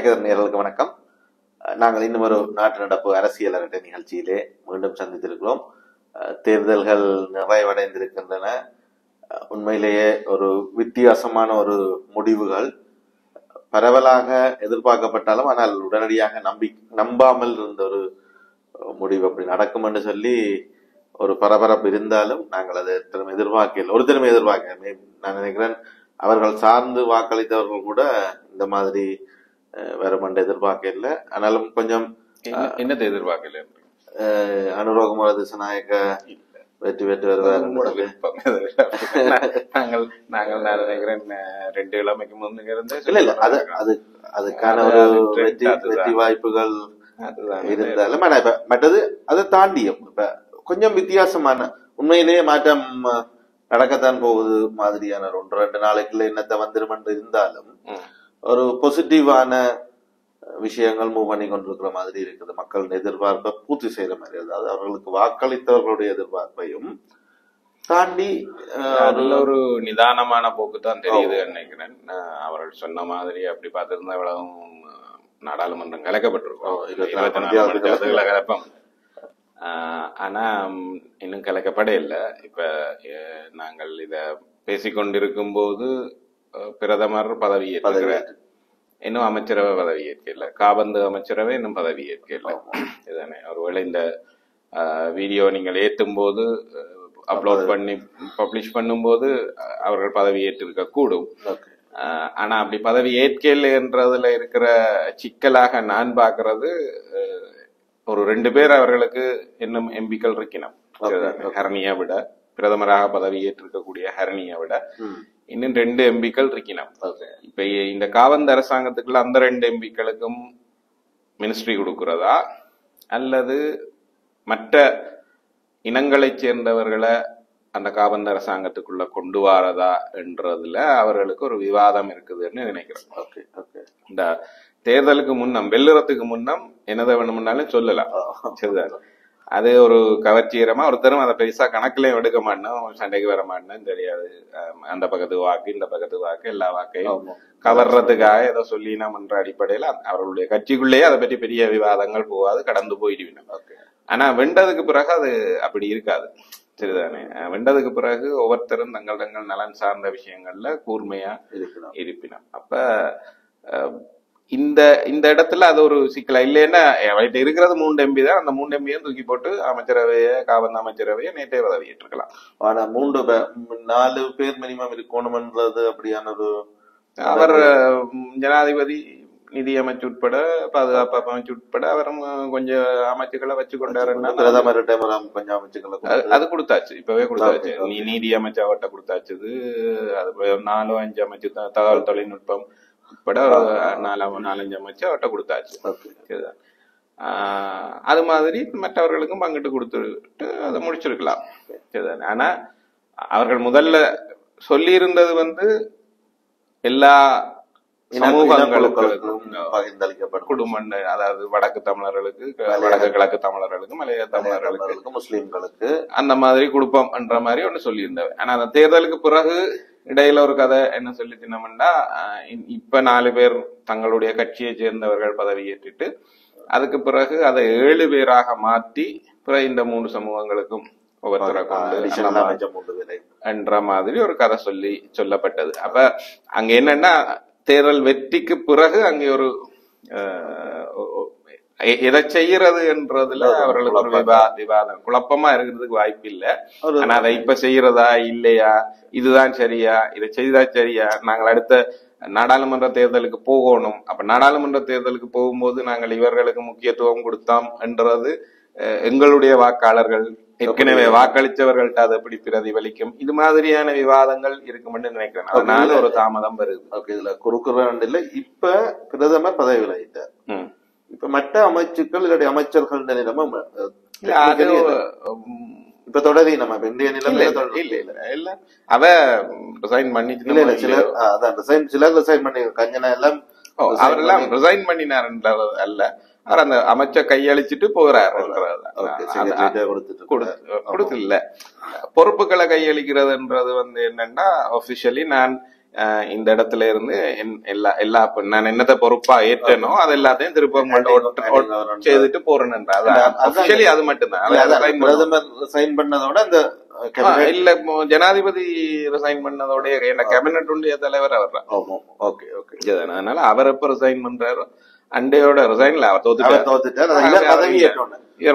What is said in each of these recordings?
கலைக்கதிர் நேயர்களுக்கு வணக்கம். நாங்கள் இன்னும் ஒரு நாட்டு நடப்பு அரசியல் அரட்டை நிகழ்ச்சியிலே மீண்டும் சந்தித்திருக்கிறோம். தேர்தல்கள் நிறைவடைந்திருக்கின்றன. உண்மையிலேயே ஒரு வித்தியாசமான ஒரு முடிவுகள் பரவலாக எதிர்பார்க்கப்பட்டாலும் ஆனால் உடனடியாக நம்பாமல் இருந்த ஒரு முடிவு அப்படி நடக்கும் என்று சொல்லி ஒரு பரபரப்பு இருந்தாலும் நாங்கள் அதை ஒருத்தருமே எதிர்பார்க்கல. நான் நினைக்கிறேன் அவர்கள் சார்ந்து வாக்களித்தவர்கள் கூட இந்த மாதிரி வருமென்று எதிர்பார்க்க இல்லை. ஆனாலும் கொஞ்சம் என்னத்தை எதிர்பார்க்கல, அனுரகுமார திசாநாயக்க வெற்றி பெற்று வருவார். நாங்கள் நான் நினைக்கிறேன் 2 கிழமைக்கு முன்னுங்க இருந்து இல்ல அதுக்கான ஒரு வெற்றி வாய்ப்புகள் இருந்தாலும் மற்றது அதை தாண்டியும் இப்ப கொஞ்சம் வித்தியாசமான உண்மையிலேயே மாற்றம் நடக்கத்தான் போகுது மாதிரியான 1-2 நாளைக்குள்ள என்னத்தை வந்துடும் என்று இருந்தாலும் ஒரு பாசிட்டிவான விஷயங்கள் மூவ் பண்ணி கொண்டிருக்கிற மாதிரி இருக்குது. மக்கள் எதிர்பார்ப்பை பூர்த்தி செய்யற மாதிரி, அதாவது அவர்களுக்கு வாக்களித்தவர்களுடைய எதிர்பார்ப்பையும் தாண்டி அதுல ஒரு நிதானமான போக்கு தான் தெரியுது நினைக்கிறேன். அவர்கள் சொன்ன மாதிரி அப்படி பார்த்திருந்தா இவ்வளவு நாடாளுமன்றம் கலைக்கப்பட்டிருக்கோம். 24 கலப்பம். ஆனா இன்னும் கலைக்கப்பட இல்லை. இப்ப நாங்கள் இத பேசிக்கொண்டிருக்கும் போது பிரதமர் பதவி ஏற்கிறார், இன்னும் அமைச்சரவை பதவி ஏற்கல. காபந்து அமைச்சரவை இன்னும் பதவி ஏற்கல. இதுதானே ஒருவேளை இந்த வீடியோ நீங்கள் ஏற்றும் போது அப்லோட் பண்ணி பப்ளிஷ் பண்ணும் போது அவர்கள் பதவி ஏற்றிருக்க கூடும். ஆனா அப்படி பதவி ஏற்கலன்றதுல இருக்கிற சிக்கலாக நான் பாக்குறது, ஒரு 2 பேர் அவர்களுக்கு இன்னும் எம்பிக்கள் இருக்கணும். ஹரணியை விட, பிரதமராக பதவி ஏற்றிருக்கக்கூடிய ஹரணியை விட இன்னும் 2 எம்பிக்கள் இருக்கணும். இப்ப இந்த காவந்த அரசாங்கத்துக்குள்ள அந்த 2 எம்பிக்களுக்கும் மினிஸ்ட்ரி கொடுக்கிறதா அல்லது மற்ற இனங்களை சேர்ந்தவர்களை அந்த காவந்த அரசாங்கத்துக்குள்ள கொண்டு வரதா என்றதுல அவர்களுக்கு ஒரு விவாதம் இருக்குதுன்னு நினைக்கிறேன். இந்த தேர்தலுக்கு முன்னம், வெள்ளுறதுக்கு முன்னம் என்னதை வேணும்னாலும் சொல்லலாம். சரிதான், அது ஒரு கவர்ச்சிகரமா ஒருத்தரும் அதை பெருசா கணக்குலயும் எடுக்க மாட்டோம், சண்டைக்கு வர மாட்டேன்னு தெரியாது. அந்த பக்கத்து வாக்கு இந்த பக்கத்து வாக்கு எல்லா வாக்கையும் கவர்றதுக்காக ஏதோ சொல்லினோம் என்ற அடிப்படையில அவர்களுடைய கட்சிக்குள்ளேயே அதை பற்றி பெரிய விவாதங்கள் போகாது, கடந்து போயிடுவினோம். ஆனா வெண்டதுக்கு பிறகு அது அப்படி இருக்காது. சரிதானே, வெண்டதுக்கு பிறகு ஒவ்வொருத்தரும் தங்கள் நலன் சார்ந்த விஷயங்கள்ல கூர்மையா இருப்பினோம். அப்ப இந்த இடத்துல அது ஒரு சிக்கலா இல்லைன்னா அவர்கிட்ட இருக்கிறது 3 எம்பி தான். அந்த 3 எம்பியும் தூக்கி போட்டு அமைச்சரவையை, காவந்த அமைச்சரவையை நேற்றே பதவி ஏற்றுக்கலாம். ஆனா 4 பேர் மினிமம் இருக்கணும்ன்றது அப்படியான ஒரு, அவர் ஜனாதிபதி, நிதி அமைச்சு உட்பட, பாதுகாப்பு அமைச்சு உட்பட அவரும் கொஞ்சம் அமைச்சுக்களை வச்சு கொண்டாருன்னா பிரதமர்கிட்ட கொஞ்சம் அமைச்சுக்களை அது கொடுத்தாச்சு, இப்பவே கொடுத்தாச்சு. நீதி அமைச்சு அவர்கிட்ட கொடுத்தாச்சு. அது 4-5 அமைச்சு, தகவல் தொழில்நுட்பம் உட்பட 4-5 அமைச்சு அவர்கிட்ட கொடுத்தாச்சு. அது மாதிரி மற்றவர்களுக்கும் பங்கிட்டு கொடுத்துட்டு அதை முடிச்சிருக்கலாம். ஆனா அவர்கள் முதல்ல சொல்லி இருந்தது எல்லா சமூகங்களுக்கும் குடும்பம், அதாவது வடக்கு தமிழர்களுக்கு, வடக்கு கிழக்கு தமிழர்களுக்கு, மலைய தமிழர்களுக்கு, முஸ்லிம்களுக்கு அந்த மாதிரி குடும்பம் என்ற மாதிரி ஒண்ணு சொல்லி இருந்தவன். ஆனா அந்த தேர்தலுக்கு பிறகு இடையில ஒரு கதை என்ன சொல்லி தின்னம்னா, இப்ப 4 பேர் தங்களுடைய கட்சியை சேர்ந்தவர்கள் பதவி ஏற்றிட்டு அதுக்கு பிறகு அதை 7 பேராக மாற்றி பிறகு இந்த 3 சமூகங்களுக்கும் ஒவ்வொருத்தரை கொண்டு என்ற மாதிரி ஒரு கதை சொல்லப்பட்டது. அப்ப அங்க என்னன்னா, தேர்தல் வெற்றிக்கு பிறகு அங்கே ஒரு எதை செய்யறது என்றதுல அவர்களுக்கு ஒரு விவாதம், குழப்பமா இருக்கிறதுக்கு வாய்ப்பு இல்லை. ஆனா அதை இப்ப செய்யறதா இல்லையா, இதுதான் சரியா, இதை செய்தா சரியா, நாங்கள் அடுத்த நாடாளுமன்ற தேர்தலுக்கு போகணும். அப்ப நாடாளுமன்ற தேர்தலுக்கு போகும்போது நாங்கள் இவர்களுக்கு முக்கியத்துவம் கொடுத்தோம் என்றது எங்களுடைய வாக்காளர்கள் ஏற்கனவே வாக்களித்தவர்கள்ட்ட அதை எப்படி பிரதிபலிக்கும், இது மாதிரியான விவாதங்கள் இருக்கும்னு நினைக்கிறேன். அதனால ஒரு தாமதம் வருது. இதுல குறுக்குறாண்டு இல்லை. இப்ப பிரதமர் பதவி விலகிட்டார். இப்ப மற்ற அமைச்சுக்கள் இல்லாட்டி அமைச்சர்கள் நிலைமை இப்ப தொடரி நம்ம இந்திய நிலைமை இல்ல அவ ரிசைன் பண்ணி சிலர் ரிசைன் பண்ணி கஞ்சனா எல்லாம் அவரெல்லாம் ரிசைன் பண்ணினார் அல்ல, அவர் அந்த அமைச்சர் கையளிச்சுட்டு போகிறார். கொடுத்து இல்ல பொறுப்புகளை கையளிக்கிறதுன்றது என்னன்னா, ஆபிஷியலி நான் இந்த இடத்துல இருந்து எல்லா நான் என்னத்தை பொறுப்பா ஏற்றனோ அது எல்லாத்தையும் திருப்ப செய்துட்டு போறேன்ன்ற அது மட்டும்தான். பிரதமர் சைன் பண்ணதோட அந்த இல்ல ஜனாதிபதி ரிசைன் பண்ணதோட என்ன கேபினட் உடைய தலைவர் அவர் தான். அதனால அவர் எப்ப ரிசைன் பண்றாரோ அண்டையோட ரிசைன்ல அவர் தோத்துட்டார். இவர்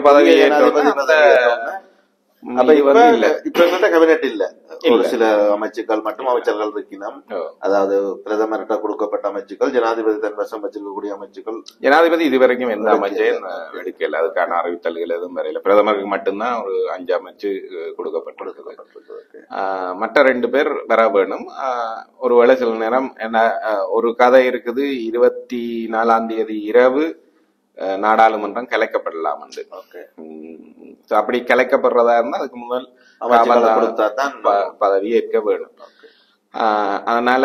பதவி ஏற்றோம். இப்ப கேபினெட் இல்ல, ஒரு சில அமைச்சுக்கள் மட்டும் அமைச்சர்கள் இருக்கணும். அதாவது பிரதமர்கிட்ட கொடுக்கப்பட்ட அமைச்சுக்கள், ஜனாதிபதி தன் வசம் வச்சிருக்கக்கூடிய அமைச்சுக்கள். ஜனாதிபதி இதுவரைக்கும் எந்த அமைச்சையும் எடுக்கல, அதுக்கான அறிவித்தல்கள் எதுவும் வரையில. பிரதமருக்கு மட்டும்தான் ஒரு 5 அமைச்சு கொடுக்கப்பட்டிருக்கு. மற்ற 2 பேர் வர வேணும். ஒருவேளை சில நேரம் என்ன ஒரு கதை இருக்குது, 24ஆம் தேதி இரவு நாடாளுமன்றம் கலைக்கப்படலாம். அப்படி கலைக்கப்படுறதா இருந்தா அதுக்கு முதல் பதவி ஏற்க வேணும். அதனால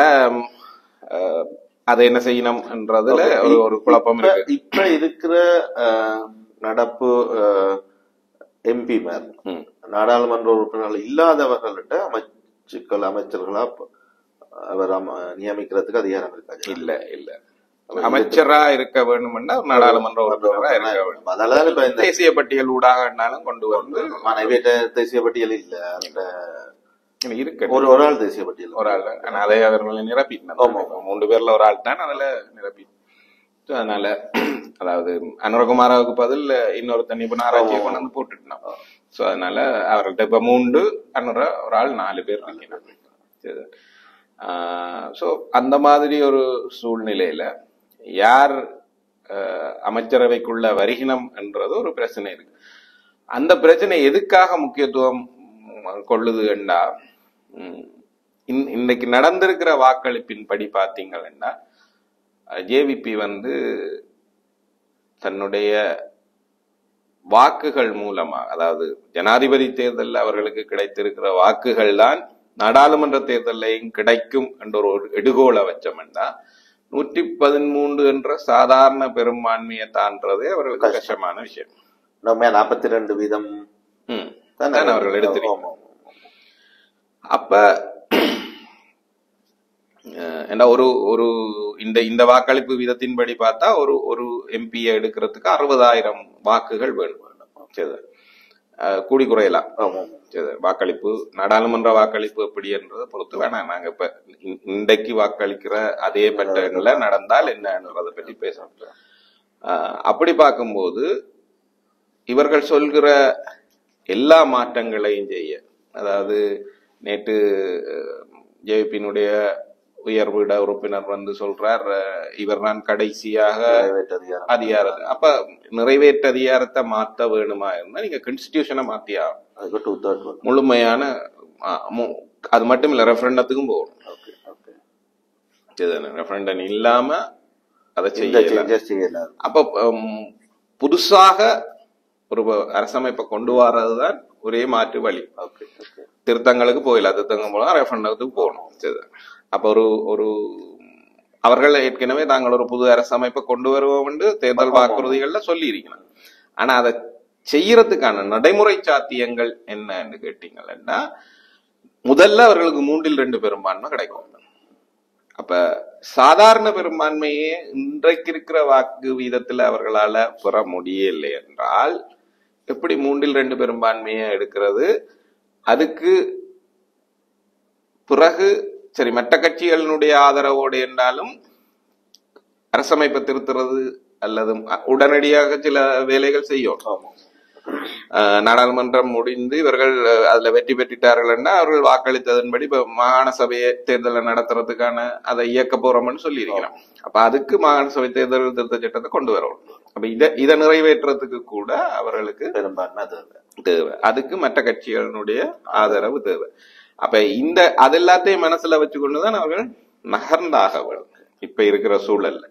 அதை என்ன செய்யணும்ன்றதுல ஒரு குழப்பம் இருக்கு. இப்ப இருக்கிற நடப்பு எம்பிமார் நாடாளுமன்ற உறுப்பினர்கள் இல்லாதவர்கள்ட்ட அமைச்சர்களா அவர் நியமிக்கிறதுக்கு அதிகாரம் இருக்காது. இல்ல அமைச்சரா இருக்க வேணும்னா நாடாளுமன்ற உறுப்பினரா இருக்க வேண்டும். அதனால இப்ப தேசிய பட்டியல் ஊடாகனாலும் கொண்டு வந்து தேசிய பட்டியல் இல்ல இருக்கு, ஒரு ஆள் தேசிய பட்டியல் ஒரு ஆள். அதை அவர்களை நிரப்பிட்டோம். 3 பேர்ல ஒரு ஆள் தான் அதுல நிரப்பி. அதனால அதாவது அனுரகுமாராவுக்கு பதில் இன்னொரு தனி ஆராய்ச்சியை கொண்டு வந்து போட்டுட்டோம். சோ அதனால அவர்கிட்ட இப்ப 3 அனுர ஒரு ஆள் 4 பேர் இருக்கணும். சோ அந்த மாதிரி ஒரு சூழ்நிலையில யார் அமைச்சரவைக்குள்ள வருகினம் என்றது ஒரு பிரச்சனை இருக்கு. அந்த பிரச்சனை எதுக்காக முக்கியத்துவம் கொள்ளுது என்றா, இன்னைக்கு நடந்திருக்கிற வாக்களிப்பின் படி பாத்தீங்கன்னா ஜேவிபி தன்னுடைய வாக்குகள் மூலமா, அதாவது ஜனாதிபதி தேர்தலில் அவர்களுக்கு கிடைத்திருக்கிற வாக்குகள் தான் நாடாளுமன்ற தேர்தலையும் கிடைக்கும் என்ற ஒரு எடுகோலை வச்சோம்னா 113 என்ற சாதாரண பெரும்பான்மையை தாண்டதே அவர்களுக்கு கஷ்டமான விஷயம். 42% அவர்கள் எடுத்துருக்கோம். அப்ப ஒரு இந்த வாக்களிப்பு வீதத்தின்படி பார்த்தா ஒரு எம்பியை எடுக்கிறதுக்கு 60,000 வாக்குகள் வேணும். கூடி குறையலாம். வாக்களிப்பு நாடாளுமன்ற வாக்களிப்பு எப்படி என்றதை பொறுத்து வேணாம். நாங்க இப்ப இன்றைக்கு வாக்களிக்கிற அதே பேட்டர்ன்ல நடந்தால் என்னன்றதை பற்றி பேசணும். அப்படி பார்க்கும்போது இவர்கள் சொல்கிற எல்லா மாற்றங்களையும் செய்ய, அதாவது நேற்று ஜேபியினுடைய உயர்விட உறுப்பினர் சொல்றார், இவர் தான் கடைசியாக அதிகாரம். அப்ப நிறைவேற்ற அதிகாரத்தை மாத்த வேணுமா இருந்தா நீங்க கான்ஸ்டிடியூஷனை மாத்தியா முழுமையான, அது மட்டும் இல்ல ரெஃபரண்டத்துக்கும் போகணும். ரெஃபரண்டம் இல்லாம அதை செய்யல. அப்ப புதுசாக ஒரு அரசமைப்பை கொண்டு வர்றதுதான் ஒரே மாற்று வழி. திருத்தங்களுக்கு போயிடலாம், திருத்தங்கள் மூலம் ரெஃபரண்டத்துக்கு போகணும். அப்ப ஒரு அவர்கள் ஏற்கனவே தாங்கள் ஒரு புது அரசமைப்பை கொண்டு வருவோம் என்று தேர்தல் வாக்குறுதிகள்ல சொல்லி இருக்கணும். ஆனா அதை செய்யறதுக்கான நடைமுறை சாத்தியங்கள் என்னன்னு கேட்டீங்கன்னா, முதல்ல அவர்களுக்கு 3/2 பெரும்பான்மை கிடைக்கும். அப்ப சாதாரண பெரும்பான்மையே இன்றைக்கு இருக்கிற வாக்கு வீதத்துல அவர்களால பெற முடியலை என்றால் எப்படி 3/2 பெரும்பான்மையை எடுக்கிறது? அதுக்கு பிறகு சரி, மற்ற கட்சிகளினுடைய ஆதரவோடு என்றாலும் அரசமைப்பை திருத்துறது அல்லது உடனடியாக சில வேலைகள் செய்யும். நாடாளுமன்றம் முடிந்து இவர்கள் அதுல வெற்றி பெற்றுட்டார்கள், அவர்கள் வாக்களித்ததன்படி இப்ப மாகாண சபையை தேர்தலை நடத்துறதுக்கான அதை இயக்க போறோம்னு சொல்லி இருக்கிறோம். அப்ப அதுக்கு மாகாண சபை தேர்தல் திருத்த சட்டத்தை கொண்டு வரணும். அப்ப இதை நிறைவேற்றுறதுக்கு கூட அவர்களுக்கு பெரும்பான்மை தேவை. அதுக்கு மற்ற கட்சிகளினுடைய ஆதரவு தேவை. அப்ப அது எல்லாத்தையும் மனசுல வச்சுக்கொண்டுதான் அவர்கள் நகர்ந்தாக வேணும் இப்ப இருக்கிற சூழல்ல.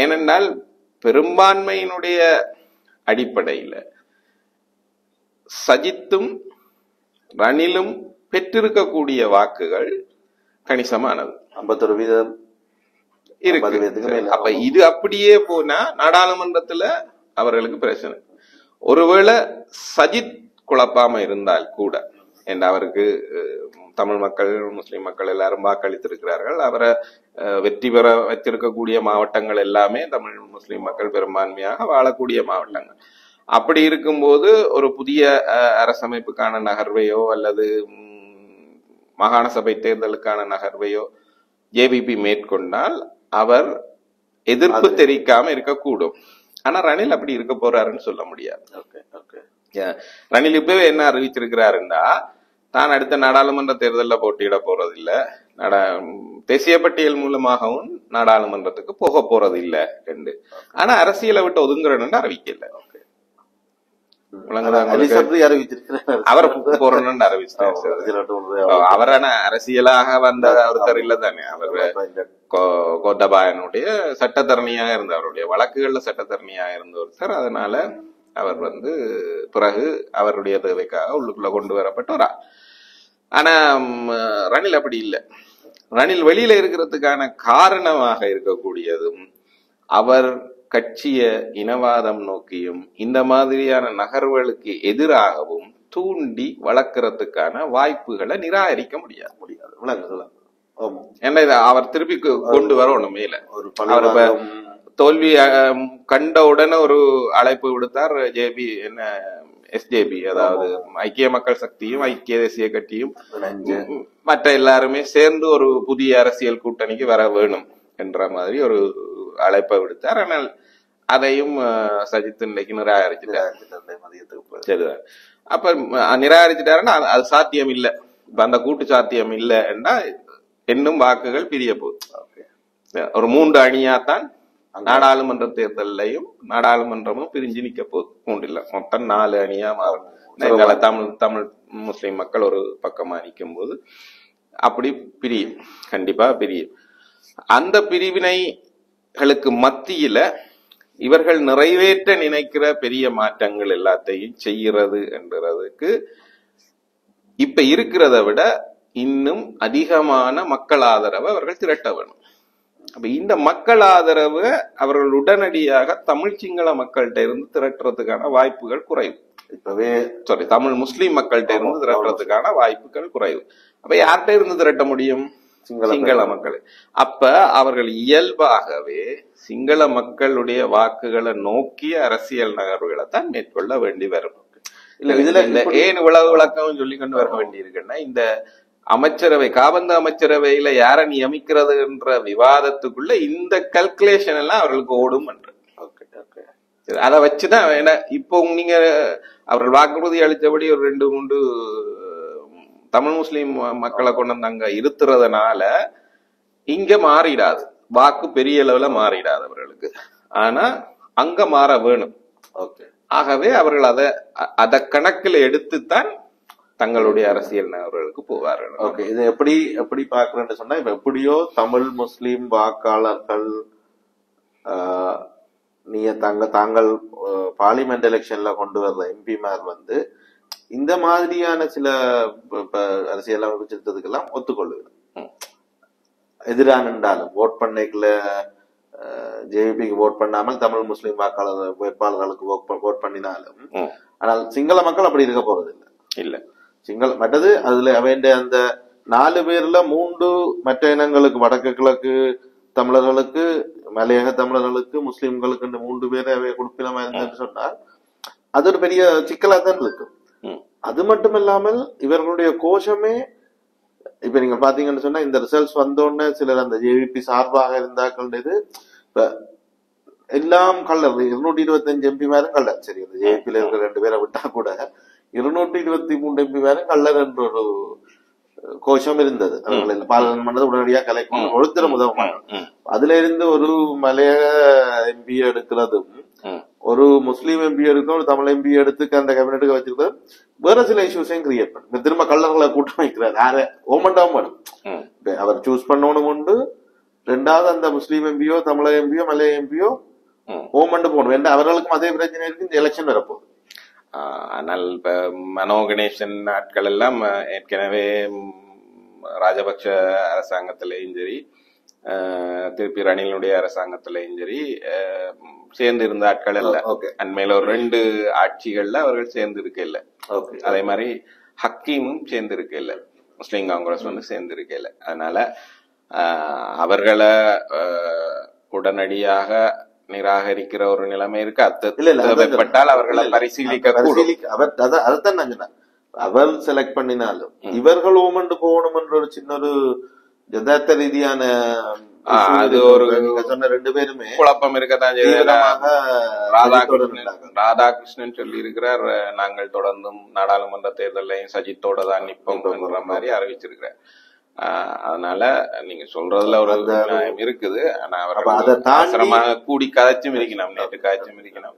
ஏனென்றால் பெரும்பான்மையினுடைய அடிப்படையில சஜித்தும் ரணிலும் பெற்றிருக்கக்கூடிய வாக்குகள் கணிசமானது, 51% இருக்கு. அப்ப இது அப்படியே போனா நாடாளுமன்றத்துல அவர்களுக்கு பிரச்சனை. ஒருவேளை சஜித் குழப்பாம இருந்தால் கூட என்று அவருக்கு தமிழ் மக்கள் முஸ்லிம் மக்கள் எல்லாரும் வாக்களித்திருக்கிறார்கள். அவரை வெற்றி பெற வச்சிருக்கக்கூடிய மாவட்டங்கள் எல்லாமே தமிழ் முஸ்லிம் மக்கள் பெரும்பான்மையாக வாழக்கூடிய மாவட்டங்கள். அப்படி இருக்கும்போது ஒரு புதிய அரசமைப்புக்கான நகர்வையோ அல்லது மாகாண சபை தேர்தலுக்கான நகர்வையோ ஜேவிபி மேற்கொண்டால் அவர் எதிர்ப்பு தெரிவிக்காம இருக்கக்கூடும். ஆனா ரணில் அப்படி இருக்க போறாருன்னு சொல்ல முடியாது. ரணில் இப்பவே என்ன அறிவிச்சிருக்கிறாருன்னா, தான் அடுத்த நாடாளுமன்ற தேர்தலில் போட்டியிட போறதில்ல, தேசிய பட்டியல் மூலமாகவும் நாடாளுமன்றத்துக்கு போக போறது இல்ல என்று. ஆனா அரசியலை விட்டு ஒதுங்குறன்னு அறிவிக்கல. அவர் போறன்னு அறிவிச்சார். அவரான அரசியலாக வந்த ஒருத்தர் இல்ல தானே. அவர் கோத்தபாயனுடைய சட்டத்தரணியாக இருந்த, அவருடைய வழக்குகள்ல சட்டத்தரணியாக இருந்த ஒருத்தர். அதனால அவர் பிறகு அவருடைய தேவைக்காக உள்ளுக்குள்ள கொண்டு வரப்பட்டார். ஆனா ரணில் அப்படி இல்லை. ரணில் வெளியில இருக்கிறதுக்கான காரணமாக இருக்கக்கூடியதும் அவர் கட்சிய இனவாதம் நோக்கியும் இந்த மாதிரியான நகர்வுகளுக்கு எதிராகவும் தூண்டி வளர்க்கறதுக்கான வாய்ப்புகளை நிராகரிக்க முடியாது. ஏன்னா அவர் திருப்பி கொண்டு வரணும் மேல. அவர் தோல்வி கண்ட உடனே ஒரு அழைப்பு விடுத்தார் ஜேபி, என்ன எஸ்ஜேபி, அதாவது ஐக்கிய மக்கள் சக்தியும் ஐக்கிய தேசிய கட்சியும் மற்ற எல்லாருமே சேர்ந்து ஒரு புதிய அரசியல் கூட்டணிக்கு வர வேணும் என்ற மாதிரி ஒரு அழைப்பை விடுத்தார். ஆனால் அதையும் சஜித் இன்னைக்கு நிராகரிச்சுட்டார். அப்ப நிராகரிச்சுட்டாருன்னா அது சாத்தியம் இல்லை. இப்ப அந்த கூட்டு சாத்தியம் இல்லைன்னா இன்னும் வாக்குகள் பிரிய போகுது. ஒரு 3 அணியாத்தான் நாடாளுமன்ற தேர்தலையும் நாடாளுமன்றமும் பிரிஞ்சு நிக்க போகுது. 3 இல்ல, மொத்தம் 4 அணியா மாறும். தமிழ் முஸ்லிம் மக்கள் ஒரு பக்கமா நிற்கும் போது அப்படி பிரியும், கண்டிப்பா பிரியும். அந்த பிரிவினைகளுக்கு மத்தியில இவர்கள் நிறைவேற்ற நினைக்கிற பெரிய மாற்றங்கள் எல்லாத்தையும் செய்கிறது என்றதுக்கு இப்ப இருக்கிறத விட இன்னும் அதிகமான மக்கள் ஆதரவை அவர்கள் திரட்ட வேணும். அப்ப இந்த மக்கள் ஆதரவு அவர்கள் உடனடியாக தமிழ் சிங்கள மக்கள்கிட்ட இருந்து திரட்டுறதுக்கான வாய்ப்புகள் குறைவு. இப்பவே தமிழ் முஸ்லிம் மக்கள்கிட்ட இருந்து திரட்டுறதுக்கான வாய்ப்புகள் குறைவு. அப்ப யார்கிட்ட இருந்து திரட்ட முடியும்? சிங்கள மக்கள். அப்ப அவர்கள் இயல்பாகவே சிங்கள மக்களுடைய வாக்குகளை நோக்கிய அரசியல் நகர்வுகளை தான் மேற்கொள்ள வேண்டி வரும். இல்ல இதுல ஏன் இவ்வளவு விளக்கம் சொல்லி கொண்டு வர வேண்டி இருக்குன்னா, இந்த அமைச்சரவை, காபந்து அமைச்சரவையில யார நியமிக்கிறது என்ற விவாதத்துக்குள்ள இந்த கல்குலேஷன் எல்லாம் அவர்களுக்கு ஓடும் என்று. அதை வச்சுதான் இப்போ நீங்க அவர்கள் வாக்குறுதி அளித்தபடி ஒரு 2-3 தமிழ் முஸ்லிம் மக்களை கொண்டு வந்தாங்க இருத்துறதுனால இங்க மாறிடாது, வாக்கு பெரிய அளவுல மாறிடாது அவர்களுக்கு. ஆனா அங்க மாற வேணும். ஆகவே அவர்கள் அதை கணக்கில் எடுத்துத்தான் தங்களுடைய அரசியல் நகர்களுக்கு போவார்கள். ஓகே, இது எப்படி பாக்குறேன்னு சொன்னா, இப்ப எப்படியோ தமிழ் முஸ்லிம் வாக்காளர்கள் தாங்கள் பார்லிமெண்ட் எலெக்ஷன்ல கொண்டு வர்ற எம்பிமார் இந்த மாதிரியான சில அரசியல் அமைப்பு திருத்தத்துக்கெல்லாம் ஒத்துக்கொள்ளுகிறேன். எதிரானாலும் ஓட் பண்ணைக்குள்ள ஜேவிபிக்கு ஓட் பண்ணாமல் தமிழ் முஸ்லிம் வாக்காளர் வேட்பாளர்களுக்கு ஓட் பண்ணினாலும், ஆனால் சிங்கள மக்கள் அப்படி இருக்க போறது இல்ல. மற்றது அதுல அவன் அந்த 4 பேர்ல 3 மற்ற இனங்களுக்கு, வடக்கு கிழக்கு தமிழர்களுக்கு, மலையக தமிழர்களுக்கு, முஸ்லிம்களுக்கு 3 பேரை அவை குடுப்பினமா இருந்தேன்னு சொன்னால் அது ஒரு பெரிய சிக்கலா தான் இருக்கும். அது மட்டும் இல்லாமல் இவர்களுடைய கோஷமே இப்ப நீங்க பாத்தீங்கன்னு சொன்னா, இந்த ரிசல்ட்ஸ் வந்தோடனே சிலர் அந்த ஜேவிபி சார்பாக இருந்தாக்கள் இப்ப எல்லாம் கல்லர் 225 எம்பி மேலும் கல்லர். சரி, அந்த ஜேவிபில இருக்கிற 2 பேரை விட்டா கூட 223 எம்பி மேலும் கல்லர் என்ற ஒரு கோஷம் இருந்தது. அவர்கள் பாராளுமன்றத்தை உடனடியாக கலைக்கும் ஒருத்தர உதவ அதுல இருந்து ஒரு மலையக எம்பி எடுக்கிறதும் ஒரு முஸ்லீம் எம்பி எடுக்கும், ஒரு தமிழ் எம்பி எடுத்து அந்த கேபினெட்டுக்கு வச்சிருக்கிறது வேற சில இஷ்யூஸையும் கிரியேட் பண்ணு. திரும்ப கல்லர்களை கூட்டம் வைக்கிறார். யார ஓமண்டாவும் வேணும், அவர் சூஸ் பண்ணணும் உண்டு. 2வது அந்த முஸ்லீம் எம்பியோ தமிழக எம்பியோ மலைய எம்பியோ ஓமண்டு போகணும். ஏன்னா அவர்களுக்கும் அதே பிரச்சனை இருக்கு, இந்த எலெக்ஷன் வரப்போகுது. ஆனால் இப்ப மனோ கணேசன் நாட்கள் எல்லாம் ஏற்கனவே ராஜபக்ஷ அரசாங்கத்திலையும் சரி, திருப்பி ரணிலுடைய அரசாங்கத்திலையும் சரி சேர்ந்து இருந்த ஆட்கள் எல்லாம் அண்மையில ஒரு 2 ஆட்சிகள்ல அவர்கள் சேர்ந்து இருக்க இல்ல. அதே மாதிரி ஹக்கீமும் சேர்ந்திருக்கல, முஸ்லீம் காங்கிரஸ் வந்து சேர்ந்திருக்கல. அதனால அவர்களை உடனடியாக நிராகரிக்கிற ஒரு நிலைமை இருக்கு. தேவைப்பட்டால் அவர்களை பரிசீலிக்க அதைத்தான் நான் சொன்னேன். அவர் செலக்ட் பண்ணினாலும் இவர்கள் ஓமண்டு போகணும் என்ற ஒரு சின்ன ஒரு யதார்த்த ரீதியான அது ஒரு சொன்ன 2 பேருமே குழப்பம் இருக்கத்தான் ராதாகிருஷ்ணன் சொல்லி இருக்கிறார், நாங்கள் தொடர்ந்தும் நாடாளுமன்ற தேர்தலையும் சஜித்தோட தான் நிற்போம் என்ற மாதிரி அறிவிச்சிருக்கிறார். அதனால நீங்க சொல்றதுல ஒரு நியாயம் இருக்குது. ஆனா அவசரமாக கூடி கதைச்சும் இருக்கணும், நேற்று காய்ச்சும் இருக்கணும்.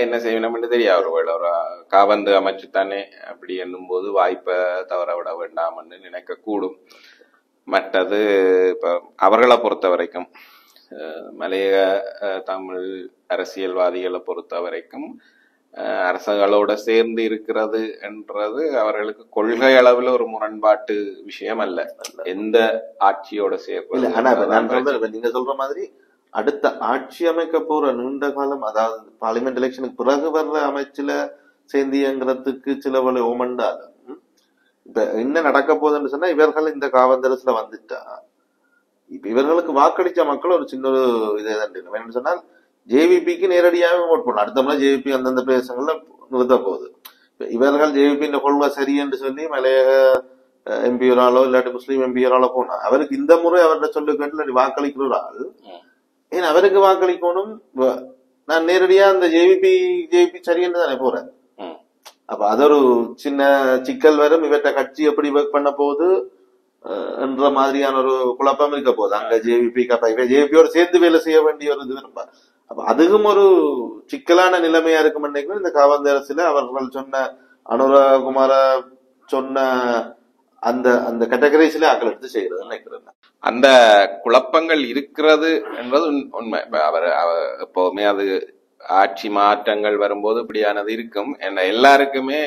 என்ன செய்யணும்னு தெரியாது. ஒரு காவந்து அமைச்சுத்தானே அப்படி என்னும் போது வாய்ப்பை தவற விட வேண்டாம்னு நினைக்க கூடும். மற்றது இப்ப அவர்களை பொறுத்த வரைக்கும் மலையக தமிழ் அரசியல்வாதிகளை பொறுத்த வரைக்கும் அரசுகளோட சேர்ந்து இருக்கிறது என்றது அவர்களுக்கு கொள்கை அளவில் ஒரு முரண்பாட்டு விஷயம் அல்ல. எந்த ஆட்சியோட சேர்ப்பு நீங்க சொல்ற மாதிரி அடுத்த ஆட்சி அமைக்க போற நீண்ட காலம், அதாவது பார்லிமெண்ட் எலெக்ஷனுக்கு பிறகு வர்ற அமைச்சுல சேர்ந்தியங்கிறதுக்கு சில வழி ஓமண்டாலும் இப்ப என்ன நடக்க போகுதுன்னு சொன்னா, இவர்கள் இந்த காவந்தரசுல வந்துட்டா இப்ப இவர்களுக்கு வாக்களிச்ச மக்கள் ஒரு சின்ன ஒரு இதேதான் வேணும்னு சொன்னால் ஜேவிபிக்கு நேரடியாகவே ஓட் பண்ணணும். அடுத்த முறை ஜேவிபி அந்தந்த பிரதேசங்கள்ல நிறுத்த போகுது. இவர்கள் ஜேவிபி கொள்கை சரி என்று சொல்லி மலையக எம்பியராலோ இல்லாட்டி முஸ்லீம் எம்பியராலோ போனா அவருக்கு இந்த முறை அவர்கிட்ட சொல்லு கேட்டு வாக்களிக்கிற ஒரு ஆள் ஏன் அவருக்கு வாக்களிக்கணும்? நான் நேரடியா அந்த ஜேவிபி சரியென்று தானே போறேன். அப்ப அது ஒரு சின்ன சிக்கல் வரும். இவற்ற கட்சி எப்படி ஒர்க் பண்ண போகுது என்ற மாதிரியான ஒரு குழப்பம் இருக்க போகுது அங்க ஜேவிபி. ஜேவிபியோட சேர்ந்து வேலை செய்ய வேண்டிய ஒரு இது விரும்ப. அப்ப அதுக்கும் ஒரு சிக்கலான நிலைமையா இருக்கும் நினைக்கிறேன். இந்த காவந்த அரசுல அவர்கள் சொன்ன அனுராகுமார சொன்ன அந்த அந்த கேட்டகரிஸ்ல ஆக்கள் எடுத்து செய்யறது நினைக்கிறேன். அந்த குழப்பங்கள் இருக்கிறது என்பது உண்மை. அவர் எப்பவுமே அது ஆட்சி மாற்றங்கள் வரும்போது இப்படியானது இருக்கும். எல்லாருக்குமே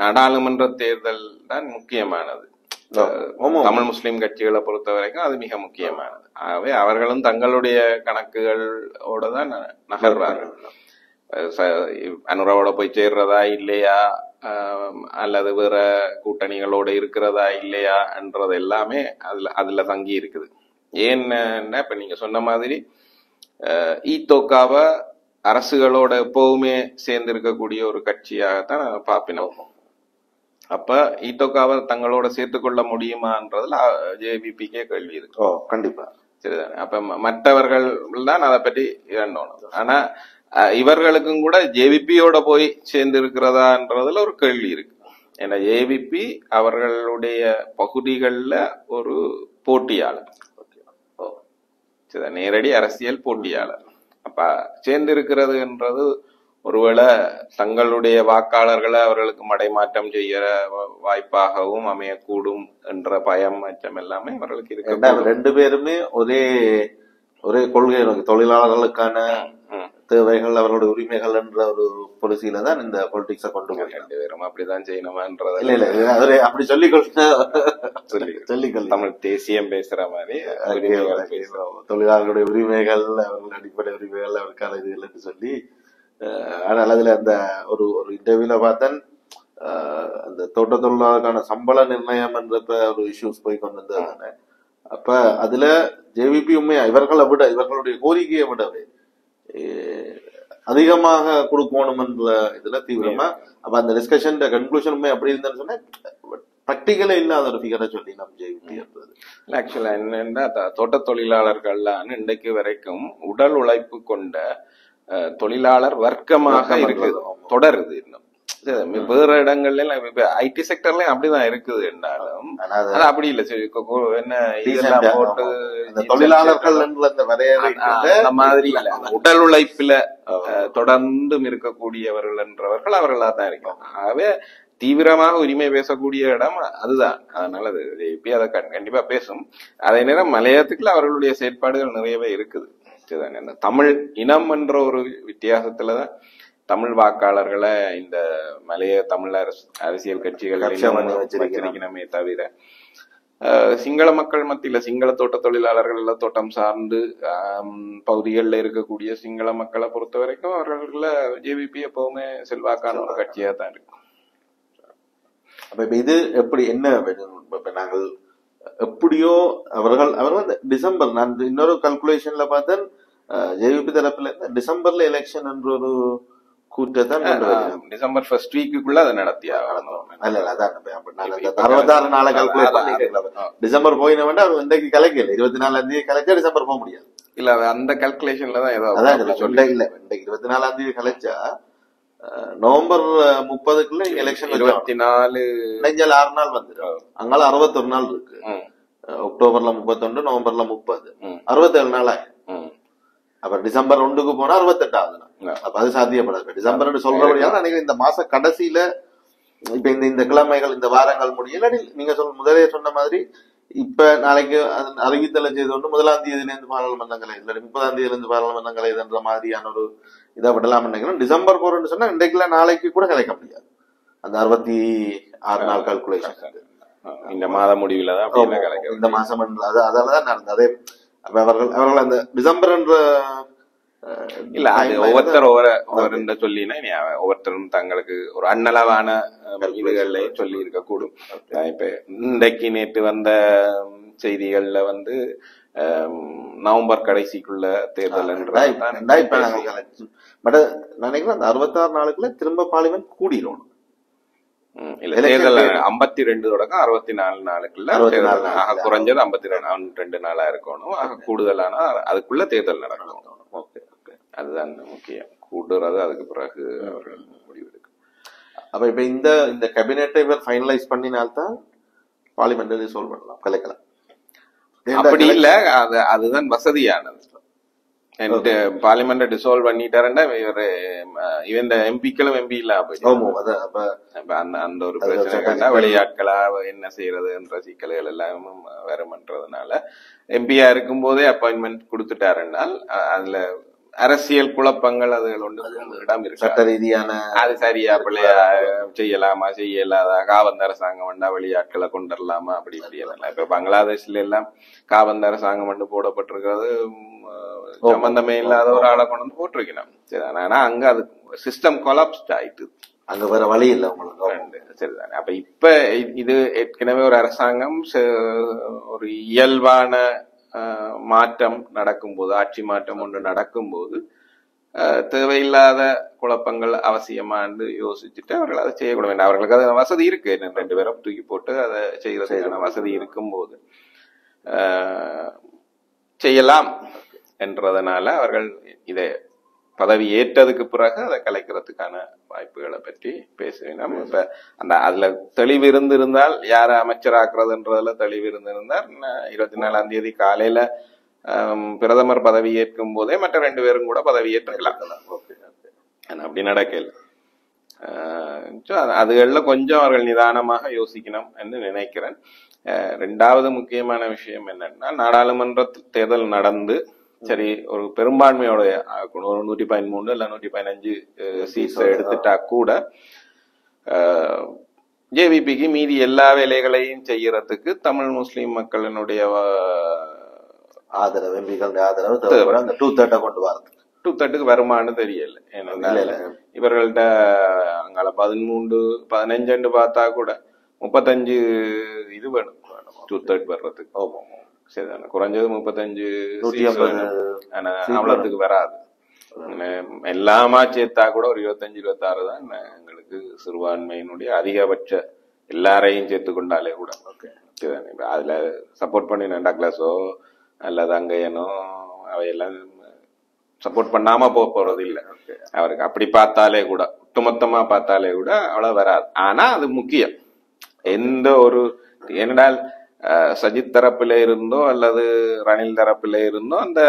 நாடாளுமன்ற தேர்தல் தான் முக்கியமானது. தமிழ் முஸ்லிம் கட்சிகளை பொறுத்த வரைக்கும் அது மிக முக்கியமானது. ஆகவே அவர்களும் தங்களுடைய கணக்குகளோட தான் நகர்றார்கள். அனுராவோட போய் சேர்றதா இல்லையா, அல்லது வேற கூட்டணிகளோட இருக்கிறதா இல்லையா என்றது எல்லாமே அதுல தங்கி இருக்குது. ஏன்னா இப்ப நீங்க சொன்ன மாதிரி ஈத்தோக்காவை அரசுகளோட எப்பவுமே சேர்ந்து இருக்கக்கூடிய ஒரு கட்சியாகத்தான் பாப்பினோம். அப்ப ஈத்தோக்காவை தங்களோட சேர்த்துக்கொள்ள முடியுமான்றதுல ஜேவிபிக்கே கேள்வி இருக்கு. கண்டிப்பா சரிதானே. அப்ப மற்றவர்கள் தான் அதை பற்றி இரண்டோணும். ஆனா இவர்களுக்கும் கூட ஜேவிபியோட போய் சேர்ந்து இருக்கிறதான்றதுல ஒரு கேள்வி இருக்கு. ஏன்னா ஜேவிபி அவர்களுடைய பகுதிகளில் ஒரு போட்டியாளர், நேரடி அரசியல் போட்டியாளர். அப்ப சேர்ந்து இருக்கிறதுன்றது ஒருவேளை தங்களுடைய வாக்காளர்களை அவர்களுக்கு மடைமாற்றம் செய்ய வாய்ப்பாகவும் அமையக்கூடும் என்ற பயம் அச்சம் எல்லாமே அவர்களுக்கு இருக்கு. 2 பேருமே ஒரே கொள்கை, தொழிலாளர்களுக்கான தேவைகள் அவர்களுடைய உரிமைகள் என்ற ஒரு பாலிசியில தான் இந்த பொலிட்டிக்ஸ கொண்டு போய் 2 பேரும் அப்படிதான் செய்யணுமான்றது இல்ல அப்படி சொல்லிக்கொள்ள தமிழ் தேசியம் பேசுற மாதிரி தொழிலாளர்களுடைய உரிமைகள், அவர்கள் அடிப்படை உரிமைகள், அவருக்கான இதுகள் என்று சொல்லி. ஆனால் அதுல அந்த ஒரு இன்டர்வியூல பார்த்தேன், அந்த தோட்ட தொழிலாளருக்கான சம்பள நிர்ணயம் என்ற ஒரு இஷ்யூஸ் போய் கொண்டு வந்தது. அப்ப அதுல ஜேவிபி உண்மையா இவர்களுடைய கோரிக்கையை விடவே அதிகமாக கொடுக்கணும் என்ற இதுல தீவிரமா. அப்ப அந்த டிஸ்கஷன் கன்க்ளூஷன் அப்படி இருந்தேன்னு சொன்னா பிராக்டிகலா இல்லாத ஒரு ஃபிகரை சொல்லி நம்ம ஜெயிப்பி இருந்தது. ஆக்சுவலா என்னன்னா தோட்ட தொழிலாளர்கள்லாம் இன்றைக்கு வரைக்கும் உடல் உழைப்பு கொண்ட தொழிலாளர் வர்க்கமாக இருக்குது, தொடருது. இன்னும் வேற இடங்கள்ல ஐடி செக்டர்லயும் அப்படிதான் இருக்குது என்றாலும் அப்படி இல்ல. சரி என்ன போட்டு தொழிலாளர்கள் அந்த மாதிரி இல்ல, உடல் உழைப்புல தொடர்ந்தும் இருக்கக்கூடியவர்கள் என்றவர்கள் அவர்களா தான் இருக்காங்க. ஆகவே தீவிரமாக உரிமை பேசக்கூடிய இடம் அதுதான். அதனால அது அதை கண்டிப்பா பேசும். அதே நேரம் மலையாளத்துக்குள்ள அவர்களுடைய செயற்பாடுகள் நிறையவே இருக்குது. தமிழ் இனம் என்ற ஒரு வித்தியாசத்துலதான் தமிழ் வாக்காளர்களை இந்த மலைய தமிழ் அரசியல் கட்சிகள் வச்சிருக்கணுமே தவிர சிங்கள மக்கள் மத்தியில சிங்கள தோட்ட தொழிலாளர்கள் தோட்டம் சார்ந்து பகுதிகளில் இருக்கக்கூடிய சிங்கள மக்களை பொறுத்த வரைக்கும் அவர்கள ஜேவிபி எப்பவுமே செல்வாக்கான ஒரு கட்சியா தான் இருக்கு. அப்ப இது எப்படி என்ன இப்ப நாங்கள் எப்படியோ அவர்கள் டிசம்பர், நான் இன்னொரு கல்குலேஷன்ல பார்த்தேன் ஜேவிபி தரப்புல டிசம்பர்ல எலெக்ஷன் என்ற ஒரு கூட்டத்தான் டிசம்பர் ஃபர்ஸ்ட் வீக்குள்ள அதை நடத்தியா? அல்ல அதான் 66 நாளை கல்குலேட் பண்ணி டிசம்பர் போயின வேண்டாம். அவர் இன்றைக்கு கலைக்கல 24ஆம் தேதி கலைச்சா டிசம்பர் போக முடியாது. இல்ல அந்த கல்குலேஷன்ல தான் ஏதோ அதான் சொல்ல இல்ல. இன்றைக்கு 24ஆம் தேதி கலைச்சா நவம்பர் 30க்குள்ள எலெக்ஷன் 24 6 நாள் வந்துடும். அங்கால 61 நாள் இருக்கு. அக்டோபர்ல 31, நவம்பர்ல 30, 67 நாள் ஆகும். அப்புறம் டிசம்பர் 1க்கு போனா 68 ஆகுது. அப்ப அது சாத்தியப்படாது. டிசம்பர் சொல்றபடியால நினைக்கிறேன் இந்த மாச கடைசியில இப்ப இந்த கிழமைகள் இந்த வாரங்கள் முடியல. நீங்க முதலே சொன்ன மாதிரி இப்ப நாளைக்கு அறிவித்தலை செய்து கொண்டு 1ஆம் தேதியில இருந்து பாராளுமன்றங்களை இல்ல 30ஆம் தேதியில இருந்து பாராளுமன்றங்களை என்ற மாதிரியான ஒரு இதாப்படலாம் நினைக்கிறேன். டிசம்பர் போறோம்னு சொன்னா இன்றைக்குல நாளைக்கு கூட கலைக்க முடியாது. அந்த 66 நாள் கால்குலேஷன் இந்த மாத முடிவுல தான் இந்த மாசம் அதாலதான் நடந்தது. அப்ப அவர்கள் அந்த டிசம்பர் என்ற இல்ல அது ஒவ்வொருத்தர் சொல்லினா ஒவ்வொருத்தரும் தங்களுக்கு ஒரு அன்னளவான இதுகள்ல சொல்லி இருக்க கூடும். இப்ப இன்றைக்கு நேற்று வந்த செய்திகள்ல நவம்பர் கடைசிக்குள்ள தேர்தல் நினைக்கிறேன். அந்த 66 நாளுக்குள்ள திரும்ப பார்லிமெண்ட் கூடிடும். இல்ல தேர்தல் 52 தொடக்கம் 64 நாளுக்குள்ள குறைஞ்சது 52 நாளா இருக்கணும். கூடுதலான அதுக்குள்ள தேர்தல் நடக்கணும். அதுதான் முக்கியம். கூடுறது அதுக்கு பிறகு அவர்கள் முடிவெடுக்கும். அப்ப இப்ப இந்த கேபினெட்டை இவர் ஃபைனலைஸ் பண்ணினால்தான் பார்லிமெண்ட் ரிசால்வ் பண்ணலாம், கலைக்கலாம். அப்படி இல்ல, அதுதான் வசதியானது. பார்லிமெண்ட் டிசால்வ் பண்ணிட்டாருன்னா இவன் எம்பிக்களும் எம்பி இல்ல அந்த ஒரு பிரச்சனை வெளியாட்களா என்ன செய்யறது என்ற சிக்கல்கள் எல்லாம் வரும்ன்றதுனால எம்பியா இருக்கும் போதே அப்பாயின்மெண்ட் கொடுத்துட்டாருன்னால் அதுல அரசியல் குழப்பங்கள் அதுகள் ஒன்று இடம் இருக்கு. சட்ட ரீதியான அது சரியா பிள்ளையா செய்யலாமா செய்யலாதா, காபந்து அரசாங்கம் வந்தா வெளியாட்களை கொண்டுடலாமா அப்படி இப்படி எல்லாம். இப்ப பங்களாதேஷ்ல எல்லாம் காபந்து அரசாங்கம் வந்து போடப்பட்டிருக்கிறது சம்பந்தமே இல்லாத ஒரு ஆளை கொண்டு வந்து போட்டிருக்கணும். சரிதானே? ஆனா அங்க அது சிஸ்டம் கொலாப்ஸ்ட் ஆயிட்டு, அங்க வேற வழி இல்லை உங்களுக்கு. சரிதானே? அப்ப இப்ப இது ஏற்கனவே ஒரு அரசாங்கம் ஒரு இயல்பான மாற்றம் நடக்கும்போது, ஆட்சி மாற்றம் ஒன்று நடக்கும்போது தேவையில்லாத குழப்பங்கள் அவசியமானு யோசிச்சுட்டு அவர்கள் அதை செய்யக்கூட வேண்டாம். அவர்களுக்கு அது வசதி இருக்கு, 2 பேரும் தூக்கி போட்டு அதை செய்யறதுக்கான வசதி இருக்கும்போது செய்யலாம் என்றதுனால அவர்கள் இதை பதவி ஏற்றதுக்கு பிறகு அதை கலைக்கிறதுக்கான வாய்ப்புகளை பற்றி பேசுவேன். இப்ப அதுல தெளிவு இருந்திருந்தால் யார அமைச்சராக்குறதுன்றதுல தெளிவு இருந்திருந்தால் 24ஆம் தேதி காலையில பிரதமர் பதவி ஏற்கும் போதே மற்ற 2 பேரும் கூட பதவி ஏற்றுக்கலாம். அப்படி நடக்கல. அதுகள்ல கொஞ்சம் அவர்கள் நிதானமாக யோசிக்கணும் என்று நினைக்கிறேன். 2வது முக்கியமான விஷயம் என்னன்னா, நாடாளுமன்ற தேர்தல் நடந்து சரி ஒரு பெரும்பான்மையோட 113 இல்ல 115 சீட்ஸ் எடுத்துட்டா கூட ஜேவிபிக்கு மீதி எல்லா வேலைகளையும் செய்யறதுக்கு தமிழ் முஸ்லிம் மக்களினுடைய ஆதரவு, எம்பிக்களுடைய ஆதரவு அந்த 2/3 கொண்டு வரது. 2/3 வருமானு தெரியல. ஏன்னா இவர்கள்ட்ட அங்கால 13-15 பார்த்தா கூட 35 இது வேணும் 2/3 வர்றதுக்கு. சரிதானே? குறைஞ்சது 35 அவ்வளவுக்கு வராது. எல்லாமா சேர்த்தா கூட ஒரு 25-26 தான் எங்களுக்கு சிறுபான்மையினுடைய அதிகபட்ச எல்லாரையும் சேர்த்து கொண்டாலே கூட. அதுல சப்போர்ட் பண்ணி டக்ளஸோ அல்லது அங்கையனோ அவையெல்லாம் சப்போர்ட் பண்ணாம போறது இல்லை அவருக்கு. அப்படி பார்த்தாலே கூட, ஒட்டுமொத்தமா பார்த்தாலே கூட அவ்வளவு வராது. ஆனா அது முக்கியம். எந்த ஒரு ஏனென்றால் சஜித் தரப்பில இருந்தோ அல்லது ரணில் தரப்பில இருந்தோ அந்த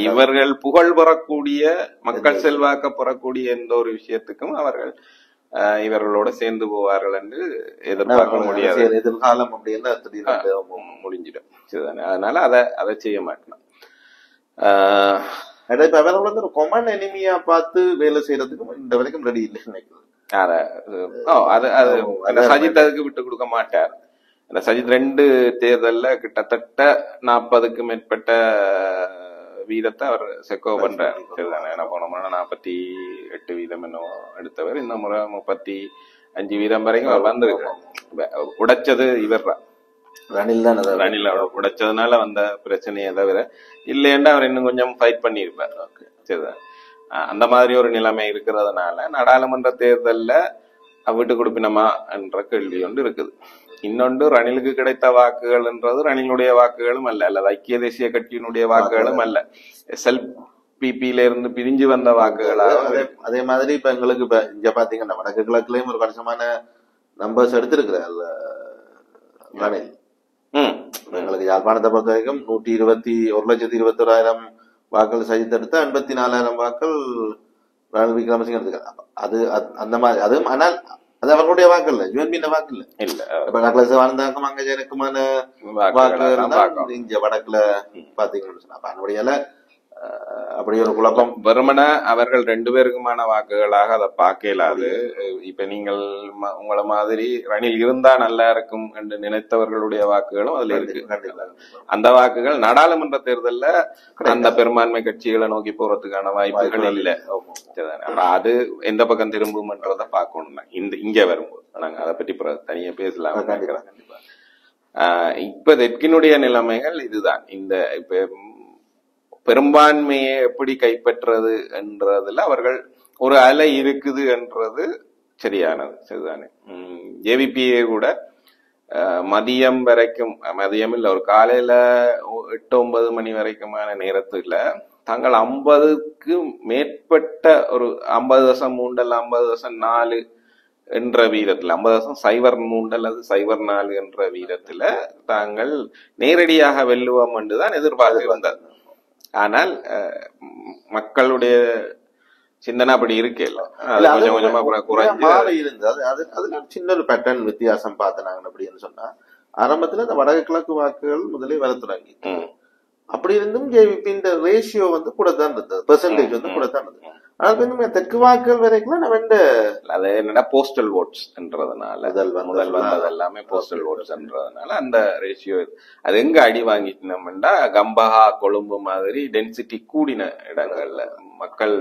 இவர்கள் புகழ் பெறக்கூடிய, மக்கள் செல்வாக்க பெறக்கூடிய எந்த ஒரு விஷயத்துக்கும் அவர்கள் இவர்களோட சேர்ந்து போவார்கள் என்று எதிர்பார்க்க முடியாது. எதிர்காலம் அப்படின்னு முடிஞ்சிடும். சரிதானே? அதனால அதை செய்ய மாட்டோம். ஒரு கொமன் எனிமியா பார்த்து வேலை செய்யறதுக்கு இந்த வரைக்கும் ரெடி இல்லை நினைக்கிறேன். சஜித் அதுக்கு விட்டு கொடுக்க மாட்டார். அந்த சஜித் 2 தேர்தல்ல கிட்டத்தட்ட 40க்கும் மேற்பட்ட வீதத்தை அவர் செக்கோ பண்றாரு. சரிதானே? என்ன போன முறை 48 வீதம் என்னவோ எடுத்தவர், இந்த முறை 5 வீதம் வரைக்கும் வந்திருக்கு. உடைச்சது இவர் ரணில் தான், ரணில் உடைச்சதுனால வந்த பிரச்சனையை தவிர இல்லைன்னா அவர் இன்னும் கொஞ்சம் ஃபைட் பண்ணியிருப்பார். சரிதான். அந்த மாதிரி ஒரு நிலைமை இருக்கிறதுனால நாடாளுமன்ற தேர்தல்ல விட்டு கொடுப்பினமா என்ற கேள்வி ஒன்று இருக்குது. இன்னொன்று, ரணிலுக்கு கிடைத்த வாக்குகள்ன்றது ரணிலுடைய வாக்குகளும் அல்ல, அல்லது ஐக்கிய தேசிய கட்சியினுடைய வாக்குகளும் அல்ல, SLPP இருந்து பிரிஞ்சு வந்த வாக்குகளாக. அதே மாதிரி இப்ப எங்களுக்கு இப்ப இங்க பாத்தீங்கன்னா வடக்கு கிழக்குலயும் ஒரு கணிசமான நம்பர்ஸ் எடுத்திருக்கிறார் ரணில். எங்களுக்கு யாழ்ப்பாணத்தை பொறுத்த வரைக்கும் 1,21,21,000 வாக்கள் சஜித் 84,000 வாக்கள் ரணில் விக்ரமசிங்க எடுத்துக்கிறார். அது அந்த மாதிரி அதுவும், ஆனால் அது அவர்களுடைய வாக்கு இல்ல, யூஎன்பியின் வாக்கு இல்ல. இப்ப நக்லஸ் வாழ்ந்தாக்கும் அங்க ஜனக்குமான வாக்கு இங்க வடக்குல பாத்தீங்கன்னு சொன்னா அதனுடைய அப்படி ஒரு குழப்பம். வெறுமன அவர்கள் 2 பேருக்குமான வாக்குகளாக அதை பார்க்கலாது. இப்ப நீங்கள் உங்களை மாதிரி ரணில் இருந்தா நல்லா இருக்கும் என்று நினைத்தவர்களுடைய வாக்குகளும் அதுல இருக்கு. அந்த வாக்குகள் நாடாளுமன்ற தேர்தல்ல அந்த பெரும்பான்மை கட்சிகளை நோக்கி போறதுக்கான வாய்ப்புகள் இல்லை. அப்ப அது எந்த பக்கம் திரும்பும்ன்றத பார்க்கணும். இங்க வரும்போது நாங்க அதை பற்றி தனியா பேசலாம். இப்ப தெற்கினுடைய நிலைமைகள் இதுதான். இந்த இப்ப பெரும்பான்மையை எப்படி கைப்பற்றது என்றதுல அவர்கள் ஒரு அலை இருக்குது என்றது சரியானது, சரிதானே. ஜேவிபிஏ கூட மதியம் வரைக்கும், மதியம் இல்ல, ஒரு காலையில 8-9 மணி வரைக்குமான நேரத்துல தாங்கள் 50க்கு மேற்பட்ட ஒரு 50.3 50.4 என்ற வீதத்துல 50.03 அல்லது 0.4 என்ற வீதத்துல தாங்கள் நேரடியாக வெல்லுவோம் என்றுதான் எதிர்பார்த்து வந்தது. ஆனால் மக்களுடைய சிந்தனை அப்படி இருக்கல, கொஞ்சம் கொஞ்சமா குறைஞ்சு இருந்தது. அதுல சின்ன ஒரு பேட்டர்ன் வித்தியாசம் பார்த்தனாங்க. அப்படின்னு சொன்னா ஆரம்பத்துல இந்த வடக்கு கிழக்கு வாக்குகள் முதலே வர தொடங்கி, அப்படி இருந்தும் ஜேவிபி இந்த ரேஷியோ வந்து கூட தான் இருந்தது, பெர்சன்டேஜ் வந்து கூட தான் இருந்தது. ஆனால் தெற்கு வாக்குகள் வரைக்கும் நம்ம அது என்னடா போஸ்டல் ஓட்ஸ் என்றதுனால முதல் வந்தது எல்லாமே போஸ்டல் ஓட்ஸ் என்றதுனால அந்த ரேஷியோ அது எங்க அடி வாங்கிட்டோம்னா கம்பஹா கொழும்பு மாதிரி டென்சிட்டி கூடின இடங்கள்ல, மக்கள்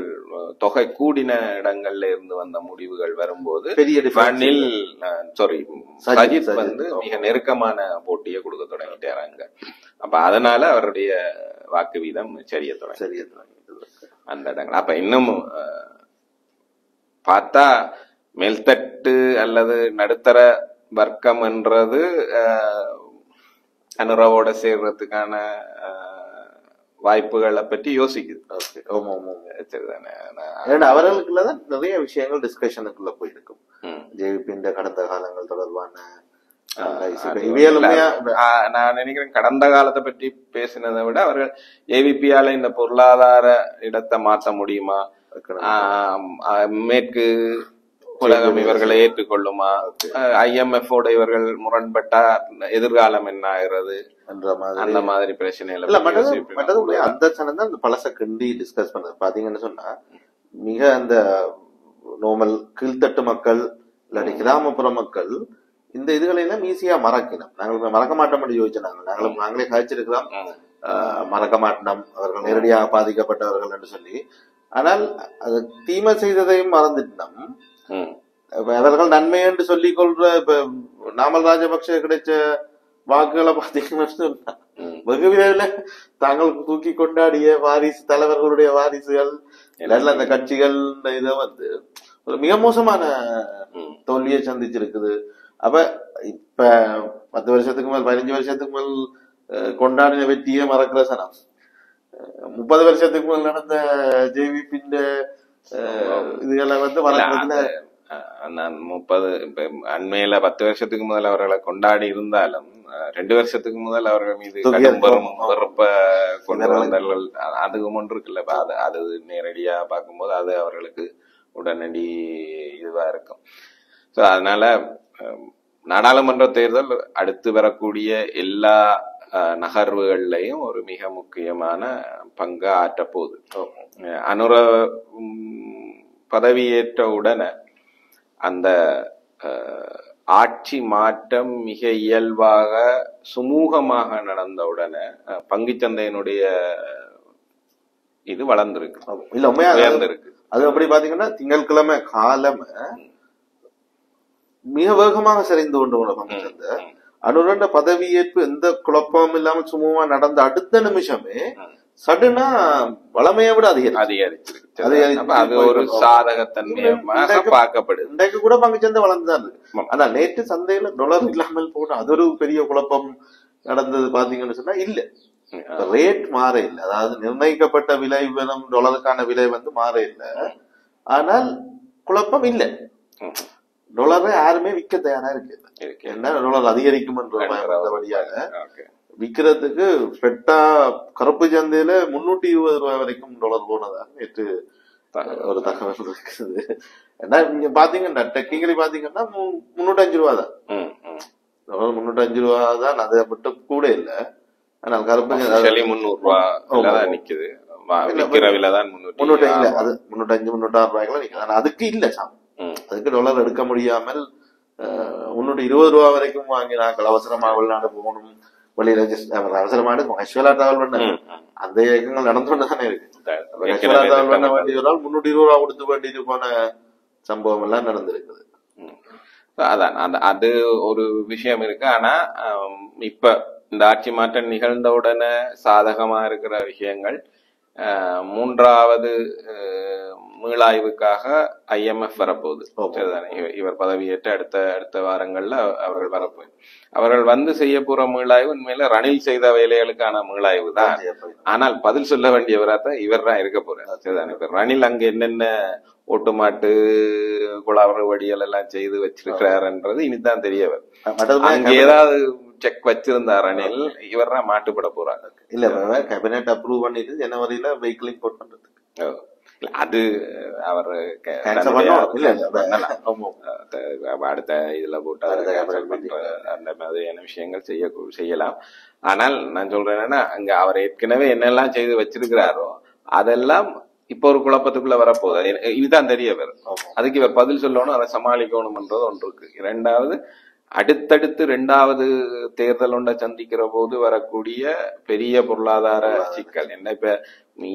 தொகை கூடின இடங்கள்ல இருந்து வந்த முடிவுகள் வரும்போது ரணில் சஜித் வந்து மிக நெருக்கமான போட்டியை கொடுக்க தொடங்கிட்டாங்க. அப்ப அதனால அவருடைய வாக்கு வீதம் சரிய தொடங்கி அந்த இடங்கள். அப்ப இன்னும் பார்த்தா மேல்தட்டு அல்லது நடுத்தர வர்க்கம் என்றது அனுரவோட சேர்றதுக்கான வாய்ப்புகளை பற்றி யோசிக்குது. அவர்களுக்குள்ளதான் நிறைய விஷயங்கள் டிஸ்கஷனுக்குள்ள போயிருக்கும். ஜேவிபி கடந்த காலங்கள் தொடர்பான நான் நினைக்கிறேன் கடந்த காலத்தை பற்றி பேசினதை விட அவர்கள் ஏவிபியால இந்த பொருளாதார இடத்தை மாற்ற முடியுமா, மேற்கு உலகம் இவர்களை ஏற்றுக்கொள்ளுமா, IMF ஓட இவர்கள் முரண்பட்டா எதிர்காலம் என்ன ஆகிறது அந்த மாதிரி பிரச்சனைகள் அந்த சனதான் அந்த பழச கிண்டி டிஸ்கஸ் பண்ணது. பாத்தீங்கன்னு சொன்னா மிக அந்த நோமல் கீழ்த்தட்டு மக்கள் இல்லாட்டி கிராமப்புற மக்கள் இந்த இதுகளை எல்லாம் ஈஸியா மறக்கணும். நாங்கள் மறக்க மாட்டோம் யோசிச்சாங்க. நாங்களே காய்ச்சிருக்கிறோம், மறக்க மாட்டோம் அவர்கள் நேரடியாக பாதிக்கப்பட்டவர்கள் என்று சொல்லி. ஆனால் அது தீமை செய்ததையும் மறந்துட்டோம். அவர்கள் நன்மை என்று சொல்லிக் கொள்ற இப்ப நாமல் ராஜபக்சே கிடைச்ச வாக்குகளை பாத்தீங்கன்னா சொன்னா வெகு விரைவில் தாங்கள் தூக்கி கொண்டாடிய வாரிசு தலைவர்களுடைய வாரிசுகள் அந்த கட்சிகள் இதை வந்து ஒரு மிக மோசமான தோல்வியை சந்திச்சிருக்குது. அப்ப இப்ப 10 வருஷத்துக்கு மேல் 15 வருஷத்துக்கு மேல் கொண்டாடின வெற்றியை மறக்கிற சனம் 30 வருஷத்துக்கு மேல் நடந்த ஜேவிபி இதுகளை வந்து மறக்கிறதுல நான் 30 அண்மையில 10 வருஷத்துக்கு முதல் அவர்களை கொண்டாடி இருந்தாலும் 2 வருஷத்துக்கு முதல் அவர்கள் மீது வெறுப்ப கொண்டு வந்தார்கள். அதுக்கு ஒன்று இருக்குல்ல, அது நேரடியா பார்க்கும்போது அது அவர்களுக்கு உடனடி இதுவா இருக்கும். ஸோ அதனால நாடாளுமன்ற தேர்தல் அடுத்து வரக்கூடிய எல்லா நகர்வுகள்லையும் ஒரு மிக முக்கியமான பங்கு ஆற்றப்போகுது. அனுர பதவியேற்ற உடனே அந்த ஆட்சி மாற்றம் மிக இயல்பாக சுமூகமாக நடந்த உடனே பங்குச்சந்தையினுடைய இது வளர்ந்துருக்கு, இல்ல உயர்ந்திருக்கு. அது அப்படி பாத்தீங்கன்னா திங்கட்கிழமை காலம் மிக வேகமாக சரிந்து கொண்டு பங்குச்சந்தை. அனுரண்ட பதவியேற்பு எந்த குழப்பமும் இல்லாமல் சுமூகமா நடந்த அடுத்த நிமிஷமே சடுனா வளமையை விட அதிகரிச்சிருக்கு. ஒரு சாதகத்தன்மையாக பார்க்கப்படுது. இன்றைக்கு கூட பங்குச்சந்தை வளர்ந்துதான் இருக்கு. ஆனா நேற்று சந்தையில டாலர் இல்லாமல் போன அது ஒரு பெரிய குழப்பம் நடந்தது பாத்தீங்கன்னு சொன்னா இல்ல, ரேட் மாற இல்லை. அதாவது நிர்ணயிக்கப்பட்ட விலை டாலருக்கான விலை மாற இல்லை. ஆனால் குழப்பம் இல்லை. டாலரை யாருமே விற்க தயாரா இருக்கு. என்ன டாலர் அதிகரிக்கும் என்றபடியாக விற்கிறதுக்கு பெட்டா கருப்பு சந்தையில 320 ரூபாய் வரைக்கும் டாலர் போனதாக நேற்று ஒரு தகவல் இருக்குது. ஏன்னா நீங்க பாத்தீங்கன்னா டெக்னிக்கலி பாத்தீங்கன்னா 305 ரூபா தான், டாலர் 305 ரூபா தான். அதை மட்டும் கூட இல்ல. ஆனால் கருப்பு 300 ரூபாய் நிக்குது. 305 அது 305 306 ரூபாய்க்குள்ள நிக்குது. ஆனா அதுக்கு இல்ல சாம், அதுக்கு டாலர் எடுக்க முடியாமல் 320 ரூபா வரைக்கும் வாங்கி நாங்கள் அவசரமா வெளிநாடு போகணும், வெளியில அவசரமான ஆக்சுவலா டிராவல் பண்ண அந்த இயக்கங்கள் நடந்து கொண்டுதானே இருக்கு. ஆக்சுவலா டிராவல் பண்ண வேண்டியவரால் 320 ரூபா கொடுத்து வேண்டிட்டு போன சம்பவம் எல்லாம் நடந்திருக்குது. அதான் அது ஒரு விஷயம் இருக்கு. ஆனா இப்ப இந்த ஆட்சி மாற்றம் நிகழ்ந்த உடனே சாதகமா இருக்கிற விஷயங்கள், மூன்றாவது மீளாய்வுக்காக IMF வரப்போகுது. இவர் பதவியேற்ற அடுத்த வாரங்கள்ல அவர்கள் வரப்போகுது. அவர்கள் செய்ய போற மீளாய்வு உண்மையில ரணில் செய்த வேலைகளுக்கான மீளாய்வு தான். ஆனால் பதில் சொல்ல வேண்டியவராத்தான் இவர் தான் இருக்க போறார். சரிதானே? இப்ப ரணில் அங்க என்னென்ன ஓட்டுமாட்டு குழாவர வடிகள் எல்லாம் செய்து வச்சிருக்கிறாருன்றது இனிதான் தெரியவர். அங்க ஏதாவது செக் வச்சிருந்தார் ரணில், இவர் தான் மாட்டுப்பட போறாங்க. இல்ல கேபினெட் அப்ரூவ் பண்ணிட்டு ஜனவரியில வெஹிக்கிள் இம்போர்ட் பண்றதுக்கு அது அவர் அடுத்த இதுல போட்டு அந்த மாதிரியான விஷயங்கள் செய்யலாம். ஆனால் நான் சொல்றேன் என்னன்னா, அங்க அவர் ஏற்கனவே என்னெல்லாம் செய்து வச்சிருக்கிறாரோ அதெல்லாம் இப்ப ஒரு குழப்பத்துக்குள்ள வரப்போகுது. இதுதான் தெரிய வரும். அதுக்கு இவர் பதில் சொல்லணும், அதை சமாளிக்கணும்ன்றது ஒன்று இருக்கு. இரண்டாவது, அடுத்தடுத்து 2வது தேர்தல் ஒன்றை சந்திக்கிற போது வரக்கூடிய பெரிய பொருளாதார சிக்கல் என்ன. இப்ப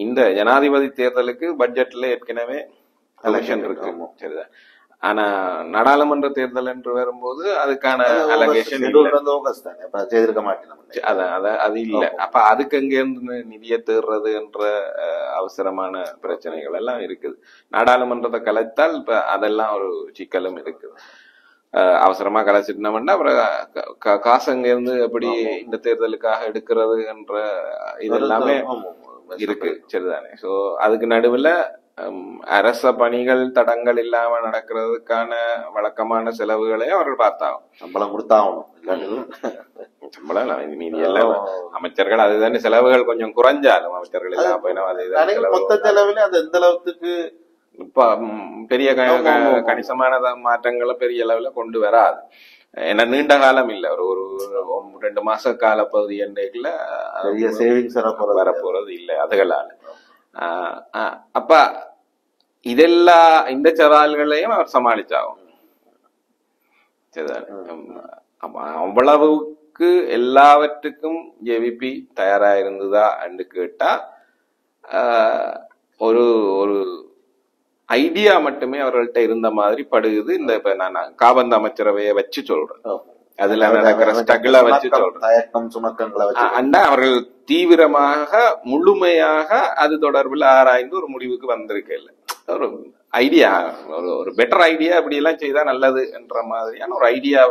இந்த ஜனாதிபதி தேர்தலுக்கு பட்ஜெட்ல ஏற்கனவே எலெக்ஷன் இருக்கு, சரிதான். ஆனா நாடாளுமன்ற தேர்தல் என்று வரும்போது அதுக்கான அலகேஷன் அது இல்ல. அப்ப அதுக்கு அங்க இருந்து நிதியை தேர்றது என்ற அவசரமான பிரச்சனைகள் எல்லாம் இருக்குது. நாடாளுமன்றத்தை கலைத்தால் இப்ப அதெல்லாம் ஒரு சிக்கலும் இருக்குது. அவசரமா கலைச்சிட்டோம்னா அப்புறம் காசு அங்க இருந்து எப்படி இந்த தேர்தலுக்காக எடுக்கிறது என்ற இது எல்லாமே இருக்கு, சரிதானே. சோ அதுக்கு நடுவுல அரச பணிகள் தடங்கள் இல்லாம நடக்கிறதுக்கான வழக்கமான செலவுகளையும் அவர்கள் பார்த்தாகும். சம்பளம் கொடுத்தாகணும். சம்பளம் மீதி எல்லாம் அமைச்சர்கள் அதுதானே செலவுகள் கொஞ்சம் குறைஞ்சாலும் அமைச்சர்கள் எல்லாம் மொத்த செலவுல அது எந்த அளவுக்கு இப்ப பெரிய கணிசமான மாற்றங்களை பெரிய அளவுல கொண்டு வராது. ஏன்னா நீண்ட காலம் இல்ல, ஒரு 2 மாச கால பகுதி எண்டைக்குள்ள சேவிங்ஸ் வரப்போறது இல்ல அதுகளால. அப்ப இதெல்லாம் இந்த சவால்களையும் அவர் சமாளிச்சாகும். அவ்வளவுக்கு எல்லாவற்றுக்கும் ஜேவிபி தயாரா இருந்ததா என்று கேட்டா ஒரு ஒரு ஐடியா மட்டுமே அவர்கள்ட்ட இருந்த மாதிரி படுகுது. இந்த இப்ப நான் காபந்து அமைச்சரவையை வச்சு சொல்றேன், அதுல நடக்கிற ஸ்ட்ரகிள வச்சு சொல்றேன். அவர்கள் தீவிரமாக முழுமையாக அது தொடர்பில் ஆராய்ந்து ஒரு முடிவுக்கு வந்திருக்க இல்ல. ஒரு ஐடியா, ஒரு பெட்டர் ஐடியா அப்படி எல்லாம் செய்தா நல்லது என்ற மாதிரியான ஒரு ஐடியா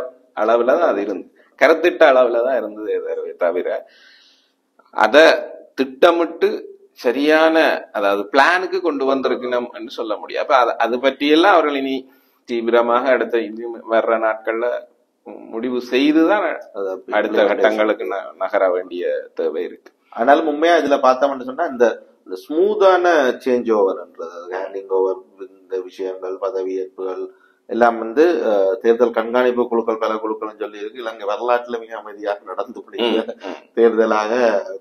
அளவுலதான் அது இருந்து, கருத்திட்ட அளவுலதான் இருந்தது தவிர அத திட்டமிட்டு சரியான அதாவது பிளானுக்கு கொண்டு வந்திருக்கணும் என்று சொல்ல முடியும். அப்ப அது பற்றியெல்லாம் அவர்கள் இனி தீவிரமாக அடுத்த வர்ற நாட்கள்ல முடிவு செய்துதான் அடுத்த கட்டங்களுக்கு நகர வேண்டிய தேவை இருக்கு. ஆனாலும் உண்மையா இதுல பார்த்தோம்னு சொன்னா இந்த ஸ்மூத்தான சேஞ்ச் ஓவர்ன்றது, ஹேண்டிங் ஓவர், இந்த விஷயங்கள், பதவியேற்புகள் எல்லாம் தேர்தல் கண்காணிப்பு குழுக்கள் பல குழுக்கள் சொல்லி இருக்கு. இலங்கை வரலாற்றுல மிக அமைதியாக நடந்து தேர்தலாக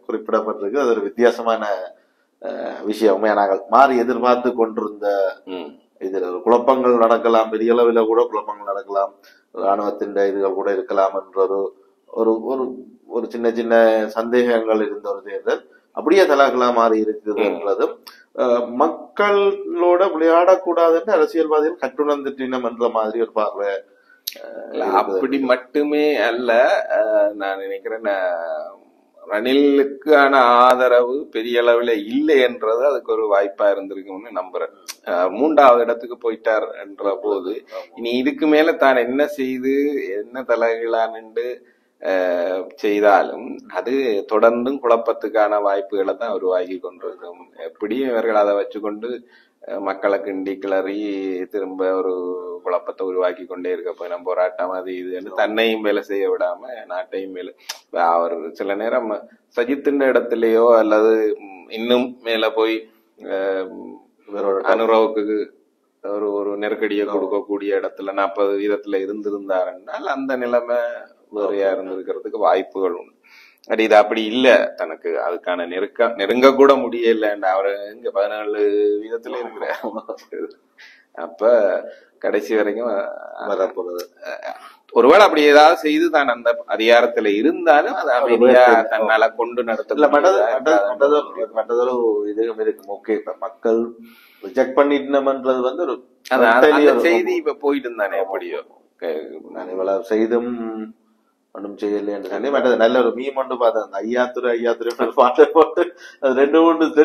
குறிப்பிடப்பட்டிருக்கு. அது ஒரு வித்தியாசமான விஷயம். நாங்கள் மாறி எதிர்பார்த்து கொண்டிருந்த இதுல குழப்பங்கள் நடக்கலாம், பெரிய அளவில் கூட குழப்பங்கள் நடக்கலாம், ராணுவத்தின் இதுகள் கூட இருக்கலாம் என்ற ஒரு ஒரு சின்ன சின்ன சந்தேகங்கள் இருந்த ஒரு தேர்தல் அப்படியே தலாகலா மாறி இருக்குது என்றதும், மக்களோட விளையாடக்கூடாதுன்னு அரசியல்வாதிகள் கட்டுணர்ந்துட்டினம் என்ற மாதிரி ஒரு பார்வை அப்படி மட்டுமே அல்ல, நான் நினைக்கிறேன் ரணிலுக்கான ஆதரவு பெரிய அளவுல இல்லை என்றது அதுக்கு ஒரு வாய்ப்பா இருந்திருக்கும்னு நம்புறேன். 3வது இடத்துக்கு போயிட்டார் என்ற போது இனி இதுக்கு மேல தான் என்ன செய்து என்ன தலைகளான்னு செய்தாலும் அது தொடர்ந்தும் குழப்பத்துக்கான வாய்ப்புகளை தான் உருவாக்கி கொண்டிருக்கும். எப்படியும் இவர்கள் அதை வச்சுக்கொண்டு மக்களை கிண்டி கிளறி திரும்ப ஒரு குழப்பத்தை உருவாக்கி கொண்டே இருக்க போய் நம்ம போராட்டம் அது இதுன்னு தன்னையும் வேலை செய்ய விடாம நாட்டையும் வேலை. அவர் சில நேரம் சஜித்தின் இடத்துலயோ அல்லது இன்னும் மேல போய் அனுரவுக்கு ஒரு நெருக்கடியை கொடுக்கக்கூடிய இடத்துல 40% இருந்திருந்தாருன்னால் அந்த நிலைமை வேறையா இருந்திருக்கிறதுக்கு வாய்ப்புகள் உண்டு. அது இது அப்படி இல்ல, தனக்கு அதுக்கான நெருங்க கூட முடியல. அவரு இங்க 17% இருக்கிற அப்ப கடைசி வரைக்கும் வரப்போறது. ஒருவேளை அப்படி ஏதாவது செய்து தான் அந்த அதிகாரத்துல இருந்தாலும் அது அமைதியா தன்னால கொண்டு நடத்ததொரு இதுவும் இருக்கும். ஓகே, மக்கள் ரிஜெக்ட் பண்ணிட்டோம்ன்றது வந்து ஒரு செய்தி இப்ப போயிட்டு இருந்தானே. எப்படியோ நான் இவ்வளவு செய்தும் ஒன்றும் செய்யல என்று சொல்லி மற்றது நல்ல ஒரு மீம் ஒன்று பார்த்தேன். அந்த ஐயாத்துறை பாட்டை போட்டு அது ரெண்டு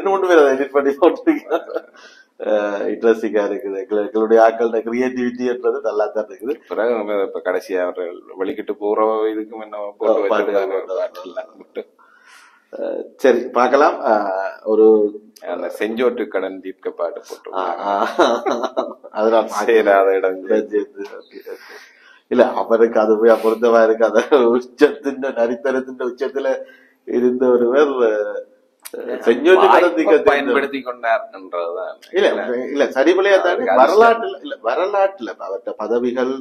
மூணு பேர் அதை எடிட் பண்ணி போட்டுருக்கேன். இன்ட்ரெஸ்டிங்கா இருக்குது. எங்களுடைய ஆக்களோட கிரியேட்டிவிட்டின்றது நல்லா தான் இருக்குது. பிறகு இப்ப கடைசியா வெளிக்கிட்டு போற இதுக்கும் என்ன சரி பார்க்கலாம். ஒரு அந்த செஞ்சோட்டு கடன் தீர்க்க பாட்டு போட்டு அதனால இல்ல அவருக்கு அது போய் பொருத்தமா இருக்கு. அத உச்சத்தின் நரித்தனத்தின் உச்சத்துல இருந்த ஒருவர் பயன்படுத்தி கொண்டார் என்றதுதான். இல்ல சரிபலையா தாண்டி வரலாற்றுல அவர்கிட்ட பதவிகள்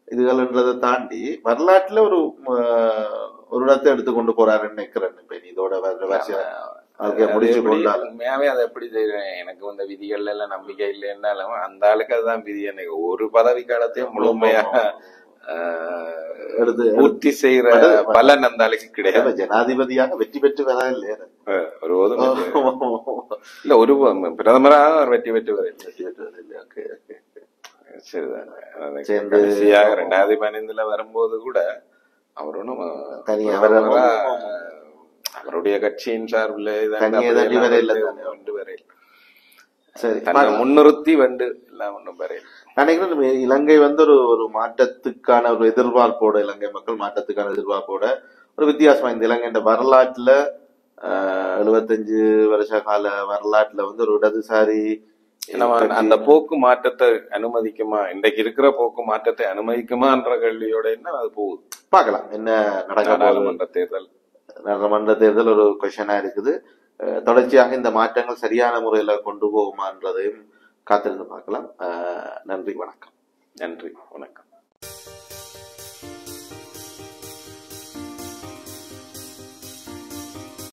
இதுகள்ன்றதை தாண்டி வரலாற்றுல ஒரு இடத்தை எடுத்துக்கொண்டு போறாருன்னு நினைக்கிறேன். இப்ப இதோட முடிச்சு கொண்டாலும் உண்மையாவே அதை எப்படி செய்யறேன். எனக்கு இந்த விதிகள் எல்லாம் நம்பிக்கை இல்லைன்னாலும் அந்த ஆளுக்கு அதுதான் விதி. எனக்கு ஒரு பதவி காலத்தையும் முழுமையாக பூர்த்தி செய்யற பலன் அந்த ஆளுக்கு கிடையாது. ஜனாதிபதியாக வெற்றி பெற்று வர இல்லையா? இல்ல ஒரு பிரதமராக வெற்றி பெற்று வர இல்லையா? சரிதான். 2015 வரும்போது கூட அவர் ஒன்றும் அவருடைய கட்சியின் சார்பில் முன்னிறுத்தி வந்து எல்லாம் ஒன்றும் வரையில் நினைக்கிறேன். இலங்கை வந்து ஒரு மாற்றத்துக்கான ஒரு எதிர்பார்ப்போட, இலங்கை மக்கள் மாற்றத்துக்கான எதிர்பார்ப்போட ஒரு வித்தியாசமா இந்த இலங்கை வரலாற்றுல 75 வருஷ கால வரலாற்றுல வந்து ஒரு இடதுசாரி அந்த போக்கு மாற்றத்தை அனுமதிக்குமா, இன்றைக்கு இருக்கிற போக்கு மாற்றத்தை அனுமதிக்குமான்ற கேள்வியோட என்ன அது போகுது பார்க்கலாம். என்ன நடக்க நாடாளுமன்ற தேர்தல் ஒரு கொஸ்டினா இருக்குது. தொடர்ச்சியாக இந்த மாற்றங்கள் சரியான முறையில கொண்டு போகுமான்றதையும் காத்திருந்து பார்க்கலாம். நன்றி, வணக்கம். நன்றி, வணக்கம்.